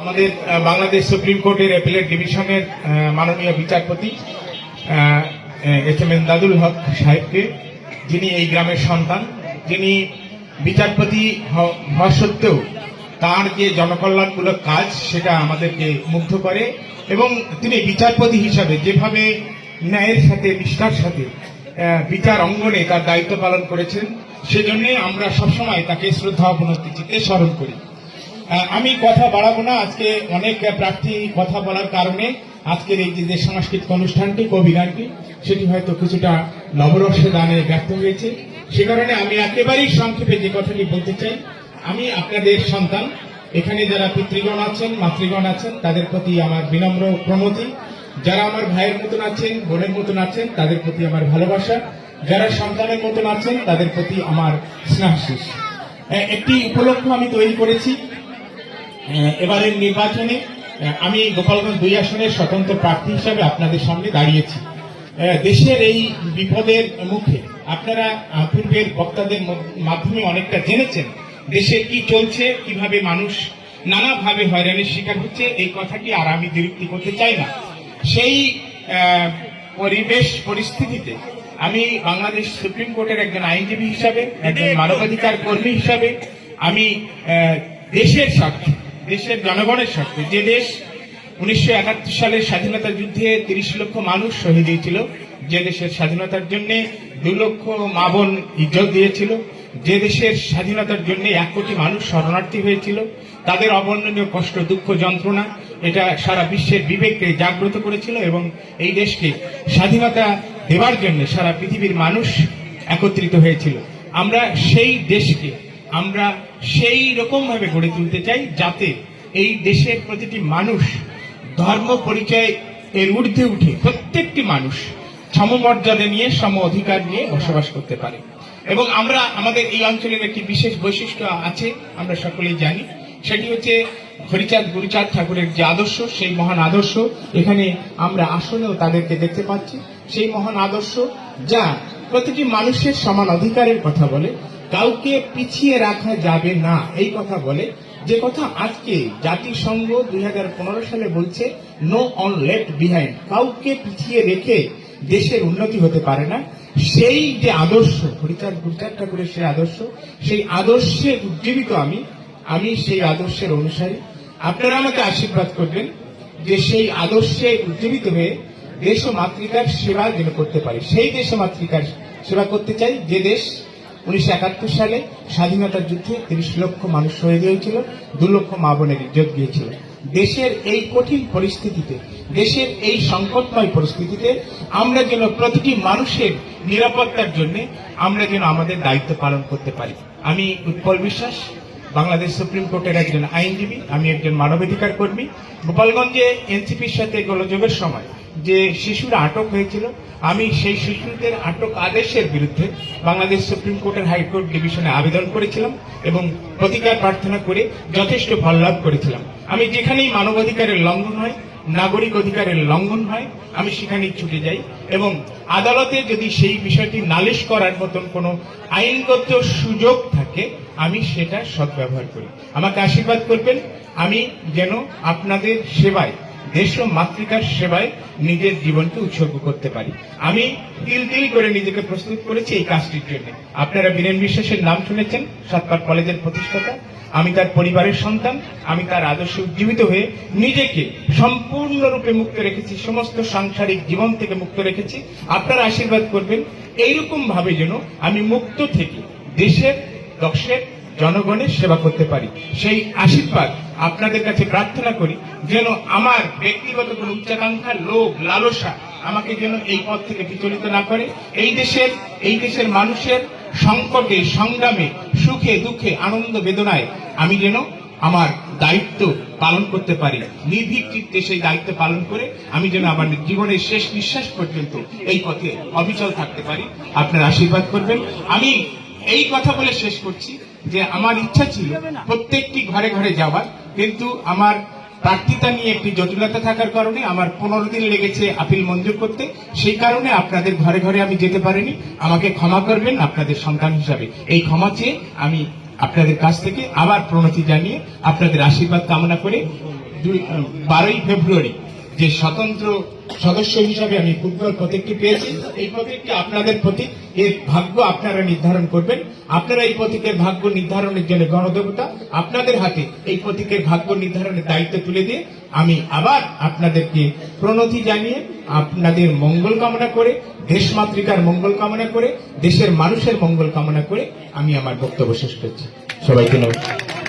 আমাদের বাংলাদেশ সুপ্রিম কোর্টের অ্যাপিলেট ডিভিশনের মাননীয় বিচারপতি এস এম এমদাদুল হক সাহেবকে, যিনি এই গ্রামের সন্তান, যিনি বিচারপতি হওয়া সত্ত্বেও তার যে জনকল্যাণমূলক কাজ সেটা আমাদেরকে মুগ্ধ করে, এবং তিনি বিচারপতি হিসাবে যেভাবে ন্যায়ের সাথে নিষ্ঠার সাথে বিচার অঙ্গনে তার দায়িত্ব পালন করেছেন, সেজন্য আমরা সবসময় তাকে শ্রদ্ধা অবনতি চিত্তে স্মরণ করি। আমি কথা বাড়াবো না, আজকে অনেক প্রার্থী কথা বলার কারণে আজকের এই যে সাংস্কৃতিক অনুষ্ঠানটি, কবি গানটি, সেটি হয়তো কিছুটা নবরসে দানে ব্যর্থ হয়েছে। সে কারণে আমি একেবারেই সংক্ষেপে যে কথাটি বলতে চাই, আমি আপনাদের সন্তান, এখানে যারা পিতৃগণ আছেন, মাতৃগণ আছেন, তাদের প্রতি আমার বিনম্র প্রণতি। যারা আমার ভাইয়ের মতন আছেন, বোনের মতন আছেন, তাদের প্রতি আমার ভালোবাসা। যারা সন্তানের মতন আছেন, তাদের প্রতি আমার স্নেহাশিস। একটি উপলক্ষ আমি তৈরি করেছি। এবারের নির্বাচনে আমি গোপালগঞ্জ 2 আসনের স্বতন্ত্র প্রার্থী হিসাবে আপনাদের সামনে দাঁড়িয়েছি। দেশের এই বিপদের মুখে আপনারা পূর্বের বক্তাদের মাধ্যমে অনেকটা জেনেছেন দেশে কি চলছে, কিভাবে মানুষ নানাভাবে হয়রানির শিকার হচ্ছে। এই কথাটি আর আমি বিরক্তি করতে চাই না। সেই পরিবেশ পরিস্থিতিতে আমি বাংলাদেশ সুপ্রিম কোর্টের একজন আইনজীবী হিসাবে, একজন মানবাধিকার কর্মী হিসাবে, আমি দেশের স্বার্থে, দেশের জনগণের স্বার্থে, যে দেশ 1971 সালের স্বাধীনতা যুদ্ধে 30 লক্ষ মানুষ শহীদ হয়েছিল, যে দেশের স্বাধীনতার জন্য 2 লক্ষ মা বোন ইজ্জত দিয়েছিল, যে দেশের স্বাধীনতার জন্য 1 কোটি মানুষ শরণার্থী হয়েছিল, তাদের অবর্ণনীয় কষ্ট, দুঃখ, যন্ত্রণা এটা সারা বিশ্বের বিবেককে জাগ্রত করেছিল, এবং এই দেশকে স্বাধীনতা দেওয়ার জন্য সারা পৃথিবীর মানুষ একত্রিত হয়েছিল। আমরা সেই দেশকে আমরা সেই রকম ভাবে গড়ে তুলতে চাই যাতে এই দেশের প্রতিটি মানুষ ধর্ম পরিচয় এর ঊর্ধ্বে উঠে প্রত্যেকটি মানুষ সমমর্যাদা নিয়ে, সম অধিকার নিয়ে বসবাস করতে পারে। এবং আমরা আমাদের এই অঞ্চলের একটি বিশেষ বৈশিষ্ট্য আছে, আমরা সকলেই জানি, সেটি হচ্ছে হরিচাঁদ গুরুচাঁদ ঠাকুরের যে আদর্শ, সেই মহান আদর্শ এখানে আমরা আসলেও তাদেরকে দেখতে পাচ্ছি। সেই মহান আদর্শ যা প্রতিটি মানুষের সমান অধিকারের কথা বলে, কাউকে পিছিয়ে রাখা যাবে না এই কথা বলে, যে কথা আজকে জাতিসংঘ 2015 সালে বলছে নো অন লেফট বিহাইন্ড, কাউকে পিছিয়ে রেখে দেশের উন্নতি হতে পারে না। সেই যে আদর্শ, হরিচাঁদ গুরুচাঁদ ঠাকুরের সেই আদর্শ, সেই আদর্শে উজ্জীবিত আমি সেই আদর্শের অনুসারী। আপনারা আমাকে আশীর্বাদ করবেন যে সেই আদর্শে উজ্জীবিত হয়ে দেশ ও মাতৃকার সেবা যেন করতে পারি। সেই দেশ ও মাতৃকার সেবা করতে চাই যে দেশ 1971 সালে স্বাধীনতার যুদ্ধে 30 লক্ষ মানুষ শহীদ হয়েছিল, 2 লক্ষ মা বোনের ইজ্জত গিয়েছিল। দেশের এই কঠিন পরিস্থিতিতে, দেশের এই সংকটময় পরিস্থিতিতে আমরা যেন প্রতিটি মানুষের নিরাপত্তার জন্য আমরা যেন আমাদের দায়িত্ব পালন করতে পারি। আমি উৎপল বিশ্বাস, বাংলাদেশ সুপ্রিম কোর্টের একজন আইনজীবী, আমি একজন মানবাধিকার কর্মী। গোপালগঞ্জে এনসিপির সাথে গোলযোগের সময় যে শিশুরা আটক হয়েছিল, আমি সেই শিশুদের আটক আদেশের বিরুদ্ধে বাংলাদেশ সুপ্রিম কোর্টের হাইকোর্ট ডিভিশনে আবেদন করেছিলাম এবং প্রতিকার প্রার্থনা করে যথেষ্ট ফল লাভ করেছিলাম। আমি যেখানেই মানবাধিকারের লঙ্ঘন হয়, নাগরিক অধিকারের লঙ্ঘন হয়, আমি সেখানেই ছুটে যাই, এবং আদালতে যদি সেই বিষয়টি নালিশ করার মতন কোনো আইনগত সুযোগ থাকে আমি সেটা সদ্ব্যবহার করি। আমাকে আশীর্বাদ করবেন আমি যেন আপনাদের সেবায়, দেশ ও মাতৃকার সেবায় নিজের জীবনকে উৎসর্গ করতে পারি। আমি তিল করে নিজেকে প্রস্তুত করেছি এই কাজটির জন্য। আপনারা বীরেন বিশ্বাসের নাম শুনেছেন, সাতপাট কলেজের প্রতিষ্ঠাতা। আমি তার পরিবারের সন্তান, আমি তার আদর্শে উজ্জীবিত হয়ে নিজেকে সম্পূর্ণরূপে মুক্ত রেখেছি, সমস্ত সাংসারিক জীবন থেকে মুক্ত রেখেছি। আপনারা আশীর্বাদ করবেন এইরকম ভাবে যেন আমি মুক্ত থেকে দেশের, দশের, জনগণের সেবা করতে পারি। সেই আশীর্বাদ আপনাদের কাছে প্রার্থনা করি যেন আমার ব্যক্তিগত কোন উচ্চাকাঙ্ক্ষা, লোভ, লালসা আমাকে যেন এই পথ থেকে বিচলিত না করে। এই দেশের মানুষের সংকটে, সংগ্রামে, সুখে, দুঃখে, আনন্দ, বেদনায় আমি যেন আমার দায়িত্ব পালন করতে পারি। নির্ভীক চিত্তে সেই দায়িত্ব পালন করে আমি যেন আমার জীবনের শেষ নিঃশ্বাস পর্যন্ত এই পথে অবিচল থাকতে পারি। আপনারা আশীর্বাদ করবেন। আমি এই কথা বলে শেষ করছি যে আমার ইচ্ছা ছিল প্রত্যেকটি ঘরে ঘরে যাওয়ার, কিন্তু আমার প্রার্থিতা নিয়ে একটি জটিলতা থাকার কারণে আমার 15 দিন লেগেছে আপিল মঞ্জুর করতে। সেই কারণে আপনাদের ঘরে ঘরে আমি যেতে পারিনি। আমাকে ক্ষমা করবেন আপনাদের সন্তান হিসাবে। এই ক্ষমা চেয়ে আমি আপনাদের কাছ থেকে আবার প্রণতি জানিয়ে আপনাদের আশীর্বাদ কামনা করে 12ই ফেব্রুয়ারি যে স্বতন্ত্র সদস্য হিসাবে আমি ফুটবল প্রতীকটি পেয়েছি, এই প্রতীকটি আপনাদের প্রতীক, এর ভাগ্য আপনারা নির্ধারণ করবেন। আপনারা এই প্রতীকের ভাগ্য নির্ধারণের জন্য গণদেবতা, আপনাদের হাতে এই প্রতীকের ভাগ্য নির্ধারণের দায়িত্ব তুলে দিয়ে আমি আবার আপনাদেরকে প্রণতি জানিয়ে, আপনাদের মঙ্গল কামনা করে, দেশমাতৃকার মঙ্গল কামনা করে, দেশের মানুষের মঙ্গল কামনা করে আমি আমার বক্তব্য শেষ করছি। সবাইকে নমস্কার।